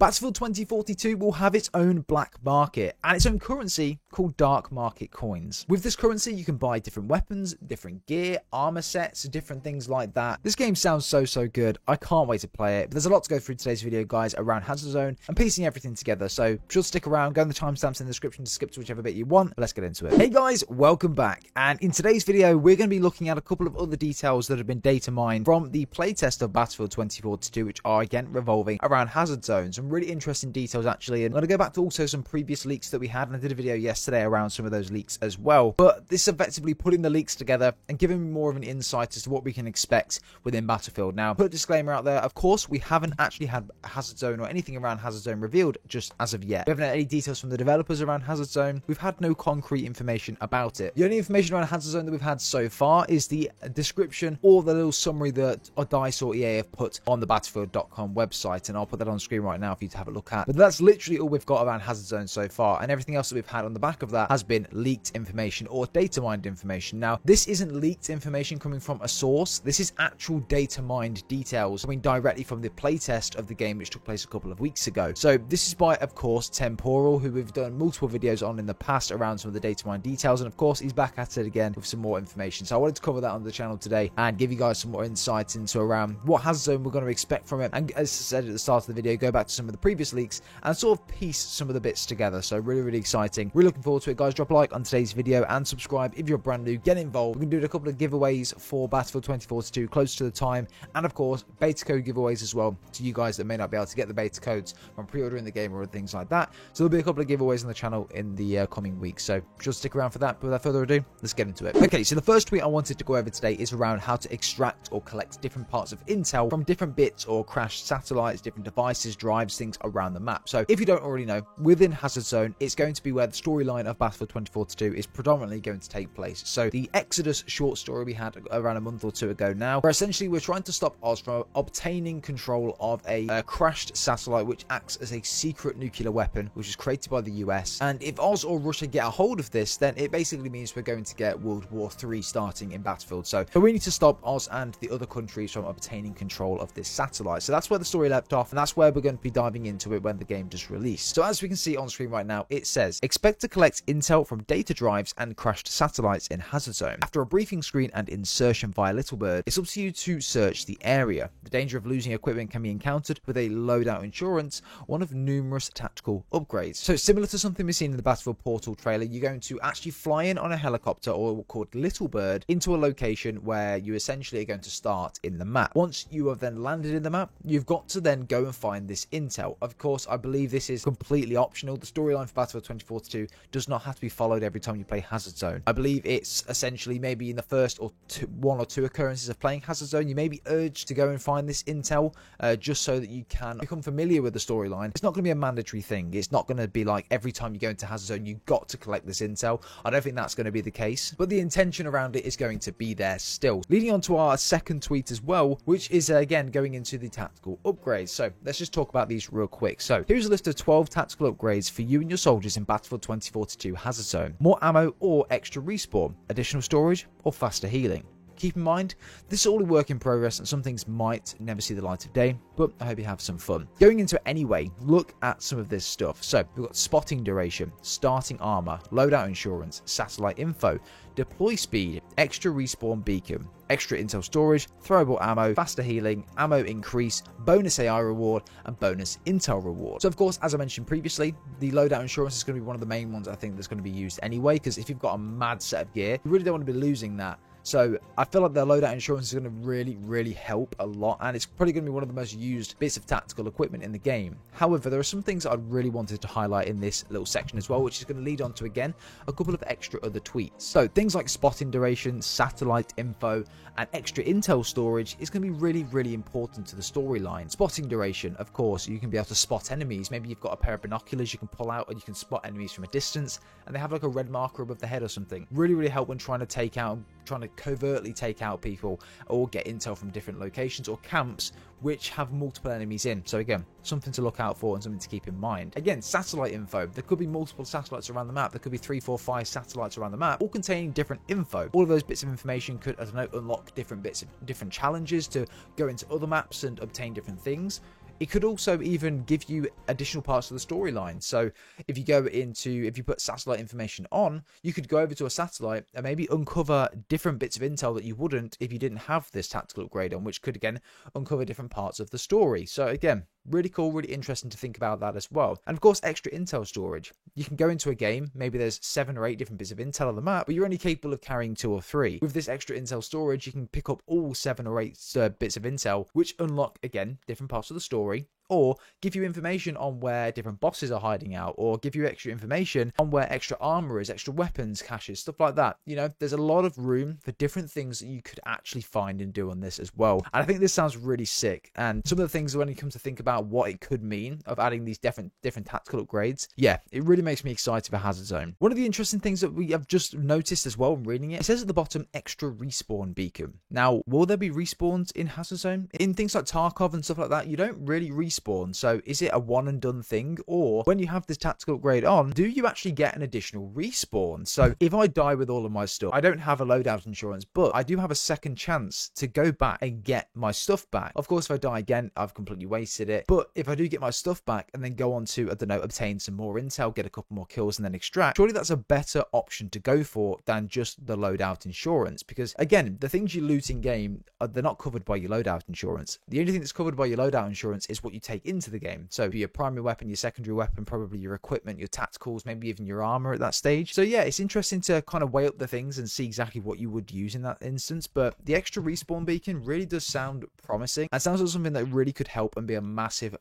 Battlefield 2042 will have its own black market and its own currency called Dark Market Coins. With this currency, you can buy different weapons, different gear, armor sets, different things like that. This game sounds so good. I can't wait to play it. But there's a lot to go through today's video, guys, around Hazard Zone and piecing everything together. So be sure to stick around, go in the timestamps in the description to skip to whichever bit you want. Let's get into it. Hey guys, welcome back. And in today's video, we're going to be looking at a couple of other details that have been data mined from the playtest of Battlefield 2042, which are again revolving around Hazard Zone. Some really interesting details actually. And I'm going to go back to also some previous leaks that we had, and I did a video yesterday around some of those leaks as well. But this is effectively putting the leaks together and giving me more of an insight as to what we can expect within Battlefield. Now, put a disclaimer out there, of course, we haven't actually had Hazard Zone or anything around Hazard Zone revealed just as of yet. We haven't had any details from the developers around Hazard Zone. We've had no concrete information about it. The only information around Hazard Zone that we've had so far is the description or the little summary that DICE or EA have put on the Battlefield.com website, and I'll put that on screen right now for you to have a look at. But that's literally all we've got around Hazard Zone so far, and everything else that we've had on the back of that has been leaked information or data mined information. Now, this isn't leaked information coming from a source. This is actual data mined details coming directly from the playtest of the game, which took place a couple of weeks ago. So this is by, of course, Temporal, who we've done multiple videos on in the past around some of the data mined details, and of course he's back at it again with some more information. So I wanted to cover that on the channel today and give you guys some more insights into around what Hazard Zone we're going to expect from it, and as I said at the start of the video, go back to some of the previous leaks and sort of piece some of the bits together. So really exciting. Really looking forward to it, guys. Drop a like on today's video and subscribe if you're brand new. Get involved. We're going to do a couple of giveaways for Battlefield 2042 close to the time, and of course beta code giveaways as well to you guys that may not be able to get the beta codes from pre-ordering the game or things like that. So there'll be a couple of giveaways on the channel in the coming weeks, so just stick around for that. But without further ado, let's get into it. Okay, so the first tweet I wanted to go over today is around how to extract or collect different parts of intel from different bits or crashed satellites, different devices, drives, things around the map. So if you don't already know, within Hazard Zone, it's going to be where the storyline of Battlefield 2042 is predominantly going to take place. So the Exodus short story we had around a month or two ago now, where essentially we're trying to stop Oz from obtaining control of a crashed satellite which acts as a secret nuclear weapon which is created by the US. And if Oz or Russia get a hold of this, then it basically means we're going to get World War III starting in Battlefield. So we need to stop Oz and the other countries from obtaining control of this satellite. So that's where the story left off, and that's where we're going to be diving into it when the game does release. So as we can see on screen right now, it says expect to collect intel from data drives and crashed satellites in Hazard Zone. After a briefing screen and insertion via Littlebird, it's up to you to search the area. The danger of losing equipment can be encountered with a loadout insurance, one of numerous tactical upgrades. So similar to something we've seen in the Battlefield Portal trailer, you're going to actually fly in on a helicopter, or called Littlebird, into a location where you essentially are going to start in the map. Once you have then landed in the map, you've got to then go and find this intel. Of course, I believe this is completely optional. The storyline for Battlefield 2042 does not have to be followed every time you play Hazard Zone. I believe it's essentially maybe in the first or one or two occurrences of playing Hazard Zone, you may be urged to go and find this intel just so that you can become familiar with the storyline. It's not going to be a mandatory thing. It's not going to be like every time you go into Hazard Zone, you've got to collect this intel. I don't think that's going to be the case, but the intention around it is going to be there still. Leading on to our second tweet as well, which is again going into the tactical upgrades. So let's just talk about these real quick. So here's a list of 12 tactical upgrades for you and your soldiers in Battlefield 2042 Hazard Zone. More ammo or extra respawn, additional storage or faster healing. Keep in mind, this is all a work in progress and some things might never see the light of day, but I hope you have some fun. Going into it anyway, look at some of this stuff. So we've got spotting duration, starting armor, loadout insurance, satellite info, deploy speed, extra respawn beacon, extra intel storage, throwable ammo, faster healing, ammo increase, bonus AI reward, and bonus intel reward. So of course, as I mentioned previously, the loadout insurance is going to be one of the main ones I think that's going to be used anyway, because if you've got a mad set of gear, you really don't want to be losing that. So I feel like the loadout insurance is going to really help a lot, and it's probably going to be one of the most used bits of tactical equipment in the game. However, there are some things I really wanted to highlight in this little section as well, which is going to lead on to, again, a couple of extra other tweets. So things like spotting duration, satellite info, and extra intel storage is going to be really important to the storyline. Spotting duration, of course, you can be able to spot enemies. Maybe you've got a pair of binoculars you can pull out and you can spot enemies from a distance, and they have like a red marker above the head or something. Really help when trying to covertly take out people or get intel from different locations or camps which have multiple enemies in. So again, something to look out for and something to keep in mind. Again, satellite info. There could be multiple satellites around the map. There could be 3, 4, 5 satellites around the map, all containing different info. All of those bits of information could, I don't know, unlock different bits of different challenges to go into other maps and obtain different things. It could also even give you additional parts of the storyline. So if you put satellite information on, you could go over to a satellite and maybe uncover different bits of intel that you wouldn't if you didn't have this tactical upgrade on, which could again uncover different parts of the story. So again, really cool, really interesting to think about that as well. And of course, extra intel storage. You can go into a game, maybe there's 7 or 8 different bits of intel on the map, but you're only capable of carrying 2 or 3. With this extra intel storage, you can pick up all 7 or 8 bits of intel, which unlock, again, different parts of the story, or give you information on where different bosses are hiding out, or give you extra information on where extra armor is, extra weapons caches, stuff like that. You know, there's a lot of room for different things that you could actually find and do on this as well. And I think this sounds really sick. And some of the things when you come to think about what it could mean of adding these different tactical upgrades, yeah, it really makes me excited for Hazard Zone. One of the interesting things that we have just noticed as well when reading it, it says at the bottom, extra respawn beacon. Now, will there be respawns in Hazard Zone? In things like Tarkov and stuff like that, you don't really respawn. So is it a one and done thing, or when you have this tactical upgrade on, do you actually get an additional respawn? So if I die with all of my stuff, I don't have a loadout insurance, but I do have a second chance to go back and get my stuff back. Of course, if I die again, I've completely wasted it. But if I do get my stuff back and then go on to, I don't know, obtain some more intel, get a couple more kills and then extract, surely that's a better option to go for than just the loadout insurance. Because again, the things you loot in game, they're not covered by your loadout insurance. The only thing that's covered by your loadout insurance is what you take into the game. So your primary weapon, your secondary weapon, probably your equipment, your tacticals, maybe even your armor at that stage. So yeah, it's interesting to kind of weigh up the things and see exactly what you would use in that instance. But the extra respawn beacon really does sound promising. And sounds like something that really could help and be a massive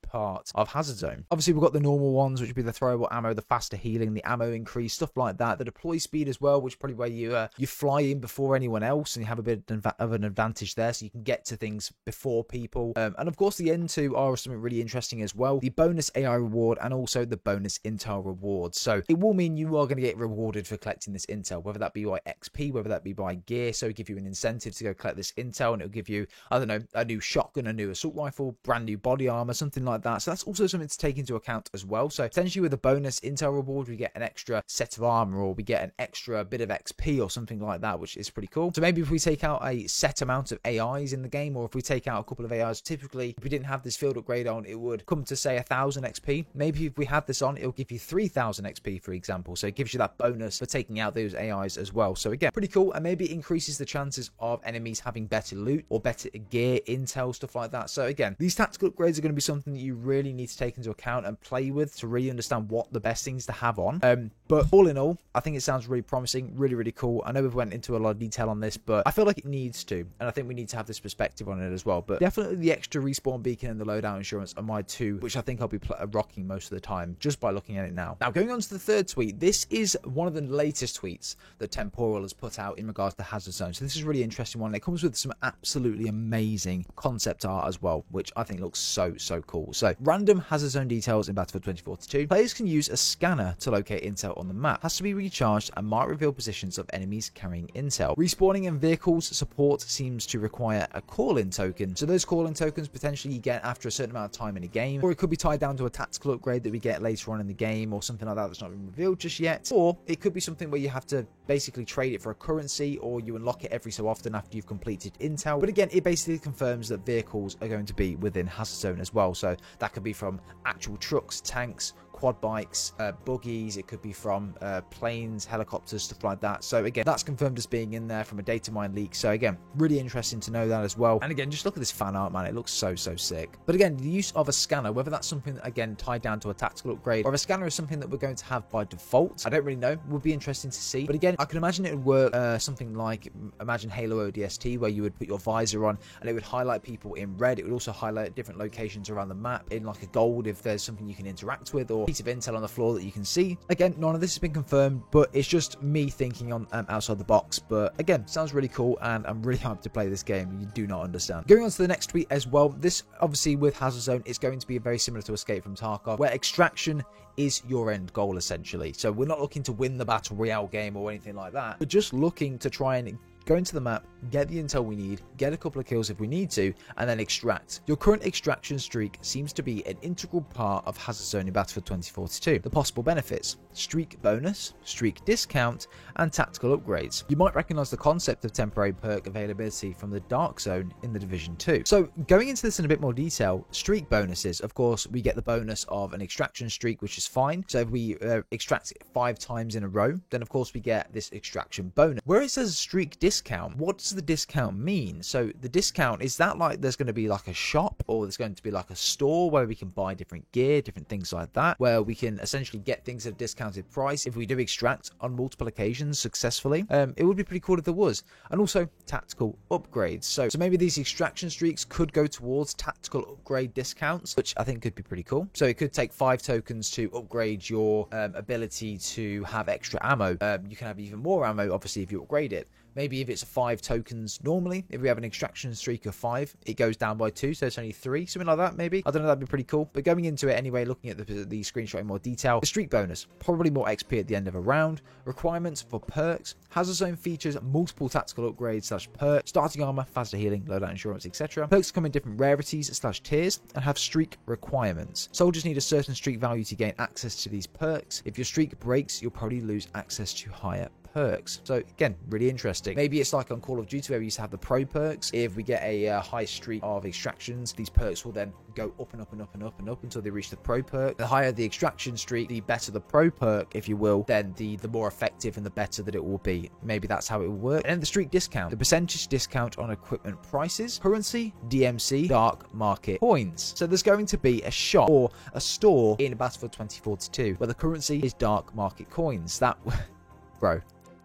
part of Hazard Zone. Obviously, we've got the normal ones, which would be the throwable ammo, the faster healing, the ammo increase, stuff like that. The deploy speed as well, which is probably where you fly in before anyone else and you have a bit of an advantage there, so you can get to things before people. And of course, the N2 are something really interesting as well. The bonus AI reward and also the bonus intel reward. So it will mean you are going to get rewarded for collecting this intel, whether that be by XP, whether that be by gear. So it'll give you an incentive to go collect this intel, and it'll give you, I don't know, a new shotgun, a new assault rifle, brand new body armor, something like that. So that's also something to take into account as well. So potentially with a bonus intel reward, we get an extra set of armor, or we get an extra bit of XP or something like that, which is pretty cool. So maybe if we take out a set amount of AIs in the game, or if we take out a couple of AIs, typically if we didn't have this field upgrade on, it would come to say 1,000 XP. Maybe if we had this on, it'll give you 3,000 XP, for example. So it gives you that bonus for taking out those AIs as well. So again, pretty cool, and maybe it increases the chances of enemies having better loot or better gear, intel, stuff like that. So again, these tactical upgrades are going to be something that you really need to take into account and play with to really understand what the best things to have on. But all in all, I think it sounds really promising, really cool. I know we've went into a lot of detail on this, but I feel like it needs to, and I think we need to have this perspective on it as well. But definitely the extra respawn beacon and the loadout insurance are my two, which I think I'll be rocking most of the time just by looking at it now. Now, going on to the third tweet, this is one of the latest tweets that Temporal has put out in regards to Hazard Zone. So this is a really interesting one. It comes with some absolutely amazing concept art as well, which I think looks so cool. So, random Hazard Zone details in Battlefield 2042. Players can use a scanner to locate intel on the map. Has to be recharged and might reveal positions of enemies carrying intel. Respawning in vehicles support seems to require a call-in token. So those call-in tokens potentially you get after a certain amount of time in a game, or it could be tied down to a tactical upgrade that we get later on in the game, or something like that that's not been revealed just yet. Or it could be something where you have to basically trade it for a currency, or you unlock it every so often after you've completed intel. But again, it basically confirms that vehicles are going to be within Hazard Zone as well. So that could be from actual trucks, tanks, quad bikes, buggies. It could be from planes, helicopters, stuff like that. So again, that's confirmed as being in there from a data mine leak. So again, really interesting to know that as well. And again, just look at this fan art, man. It looks so sick. But again, the use of a scanner, whether that's something again tied down to a tactical upgrade, or if a scanner is something that we're going to have by default, I don't really know. Would be interesting to see. But again, I can imagine it would work something like, imagine Halo ODST, where you would put your visor on and it would highlight people in red. It would also highlight different locations around the map in like a gold if there's something you can interact with, or piece of intel on the floor that you can see. Again, none of this has been confirmed, but it's just me thinking on outside the box. But again, sounds really cool, and I'm really hyped to play this game. You do not understand. Going on to the next tweet as well, this obviously with Hazard Zone is going to be very similar to Escape from Tarkov, where extraction is your end goal essentially. So we're not looking to win the battle royale game or anything like that. We're just looking to try and go into the map, get the intel we need, get a couple of kills if we need to, and then extract. Your current extraction streak seems to be an integral part of Hazard Zone in Battlefield 2042. The possible benefits: streak bonus, streak discount, and tactical upgrades. You might recognize the concept of temporary perk availability from the Dark Zone in the Division 2. So going into this in a bit more detail, streak bonuses, of course, we get the bonus of an extraction streak, which is fine. So if we extract it 5 times in a row, then of course we get this extraction bonus. Where it says streak discount, what does the discount mean? So the discount, is that like there's going to be like a shop, or there's going to be like a store where we can buy different gear, different things like that, where we can essentially get things at a discounted price if we do extract on multiple occasions successfully? It would be pretty cool if there was. And also tactical upgrades. So maybe these extraction streaks could go towards tactical upgrade discounts, which I think could be pretty cool. So it could take 5 tokens to upgrade your ability to have extra ammo. You can have even more ammo, obviously, if you upgrade it. Maybe if it's 5 tokens normally, if we have an extraction streak of 5, it goes down by 2, so it's only 3, something like that maybe. I don't know, that'd be pretty cool. But going into it anyway, looking at the screenshot in more detail, the streak bonus, probably more XP at the end of a round. Requirements for perks: Hazard Zone features multiple tactical upgrades / perks, starting armor, faster healing, loadout insurance, etc. Perks come in different rarities / tiers and have streak requirements. Soldiers need a certain streak value to gain access to these perks. If your streak breaks, you'll probably lose access to higher perks. So again, really interesting. Maybe it's like on Call of Duty where we used to have the pro perks. If we get a high streak of extractions, these perks will then go up and up and up and up and up until they reach the pro perk. The higher the extraction streak, the better the pro perk, if you will, then the more effective and the better that it will be. Maybe that's how it will work. And then the streak discount, the percentage discount on equipment prices, currency, DMC, dark market coins. So there's going to be a shop or a store in Battlefield 2042 where the currency is dark market coins. That, bro,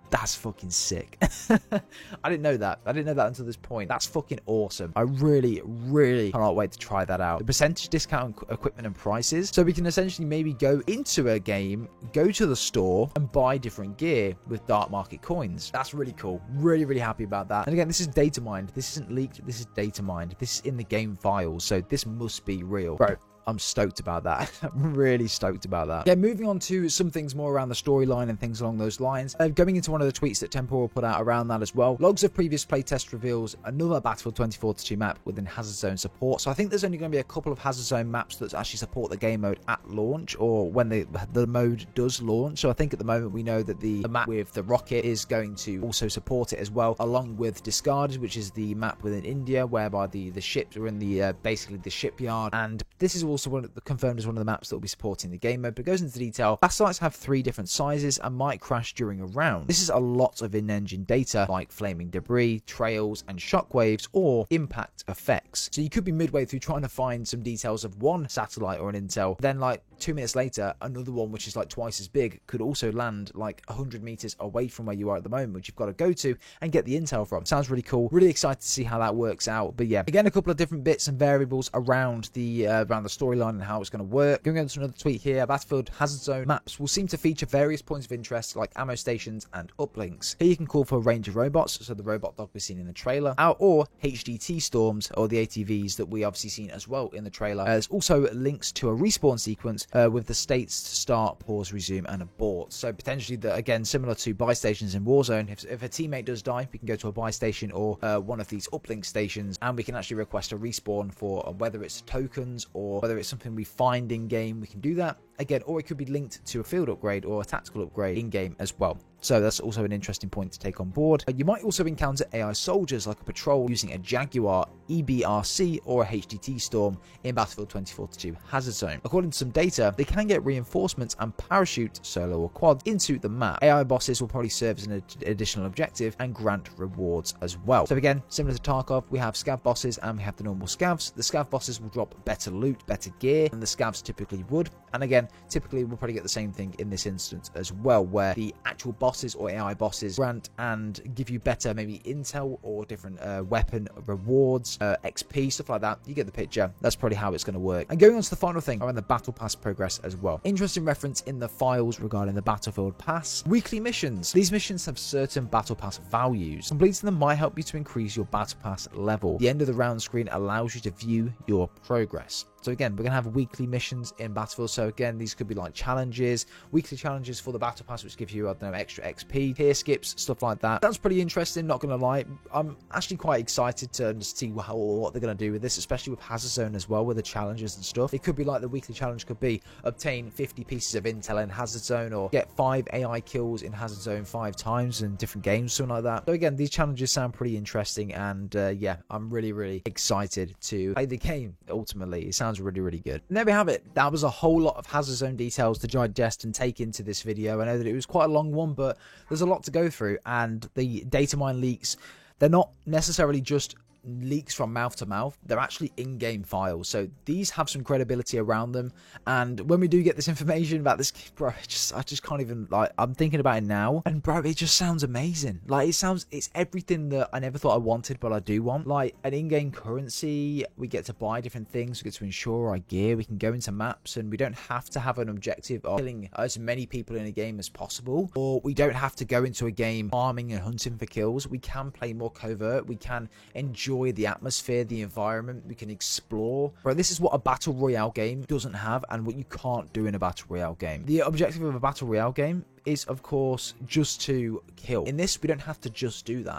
that's fucking sick. I didn't know that. I didn't know that until this point. That's fucking awesome. I really, really cannot wait to try that out. The percentage discount on equipment and prices. So we can essentially maybe go into a game, go to the store, and buy different gear with dark market coins. That's really cool. Really, really happy about that. And again, this is data mined. This isn't leaked. This is data mined. This is in the game files. So this must be real. Bro, I'm stoked about that. I'm really stoked about that. Yeah, moving on to some things more around the storyline and things along those lines. Going into one of the tweets that Temporal put out around that as well. Logs of previous playtest reveals another Battlefield 2042 map within Hazard Zone support. So I think there's only going to be a couple of Hazard Zone maps that actually support the game mode at launch, or when the mode does launch. So I think at the moment we know that the map with the rocket is going to also support it as well, along with Discarded, which is the map within India, whereby the ships are in the basically the shipyard. And this is also confirmed as one of the maps that will be supporting the game mode, but it goes into detail. Battleites have 3 different sizes and might crash during a round. This is a lot of in-engine data like flaming debris, trails, and shockwaves, or impact effects. So you could be midway through trying to find some details of one satellite or an intel, then like 2 minutes later, another one which is like twice as big could also land like 100 meters away from where you are at the moment, which you've got to go to and get the intel from. Sounds really cool. Really excited to see how that works out. But yeah, again, a couple of different bits and variables around the storyline and how it's going to work. Going on to another tweet here, Battlefield Hazard Zone maps will seem to feature various points of interest like ammo stations and uplinks. Here you can call for a range of robots, so the robot dog we've seen in the trailer, or HDT storms, or the ATVs that we obviously seen as well in the trailer. There's also links to a respawn sequence with the states to start, pause, resume, and abort. So potentially, again, similar to buy stations in Warzone, if a teammate does die, we can go to a buy station or one of these uplink stations, and we can actually request a respawn for whether it's tokens or whether it's something we find in game. We can do that again, or it could be linked to a field upgrade or a tactical upgrade in game as well. So that's also an interesting point to take on board. You might also encounter AI soldiers like a patrol using a Jaguar, EBRC, or a HDT Storm in Battlefield 2042 Hazard Zone. According to some data, they can get reinforcements and parachute, solo or quad, into the map. AI bosses will probably serve as an additional objective and grant rewards as well. So again, similar to Tarkov, we have scav bosses and we have the normal scavs. The scav bosses will drop better loot, better gear than the scavs typically would. And again, typically we'll probably get the same thing in this instance as well, where the actual bosses or AI bosses grant and give you better maybe intel or different weapon rewards, XP, stuff like that. You get the picture. That's probably how it's going to work. And going on to the final thing around the Battle Pass progress as well. Interesting reference in the files regarding the Battlefield Pass. Weekly missions. These missions have certain Battle Pass values. Completing them might help you to increase your Battle Pass level. The end of the round screen allows you to view your progress. So again, we're going to have weekly missions in Battlefield. So again, again, these could be like challenges, weekly challenges for the battle pass, which give you, I don't know, extra XP, tier skips, stuff like that. That's pretty interesting, not gonna lie. I'm actually quite excited to see what they're gonna do with this, especially with Hazard Zone as well, with the challenges and stuff. It could be like the weekly challenge could be obtain 50 pieces of intel in Hazard Zone, or get 5 AI kills in Hazard Zone 5 times in different games, something like that. So again, these challenges sound pretty interesting, and yeah, I'm really excited to play the game. Ultimately, it sounds really good. And there we have it. That was a whole lot of Hazard Zone details to digest and take into this video. I know that it was quite a long one, but there's a lot to go through, and the data mine leaks, they're not necessarily just leaks from mouth to mouth, they're actually in-game files, so these have some credibility around them. And when we do get this information about this, bro, I just can't even, like, I'm thinking about it now, and bro, it just sounds amazing. Like, it's everything that I never thought I wanted, but I do want. Like, an in-game currency, we get to buy different things, we get to insure our gear, we can go into maps, and we don't have to have an objective of killing as many people in a game as possible, or we don't have to go into a game farming and hunting for kills. We can play more covert, we can enjoy the atmosphere, the environment, we can explore. Bro, this is what a battle royale game doesn't have, and what you can't do in a battle royale game. The objective of a battle royale game is, of course, just to kill. In this, we don't have to just do that.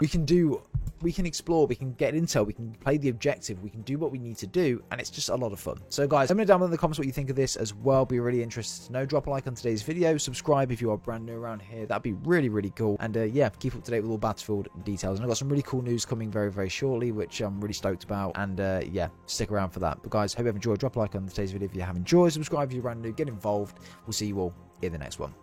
We can explore, we can get intel, we can play the objective, we can do what we need to do, and it's just a lot of fun. So guys, let me know down below in the comments what you think of this as well. Be really interested to know. Drop a like on today's video, subscribe if you are brand new around here, that'd be really cool. And yeah, keep up to date with all Battlefield details. And I've got some really cool news coming very shortly, which I'm really stoked about. And yeah, stick around for that. But guys, hope you have enjoyed. Drop a like on today's video if you have enjoyed, subscribe if you're brand new, get involved. We'll see you all in the next one.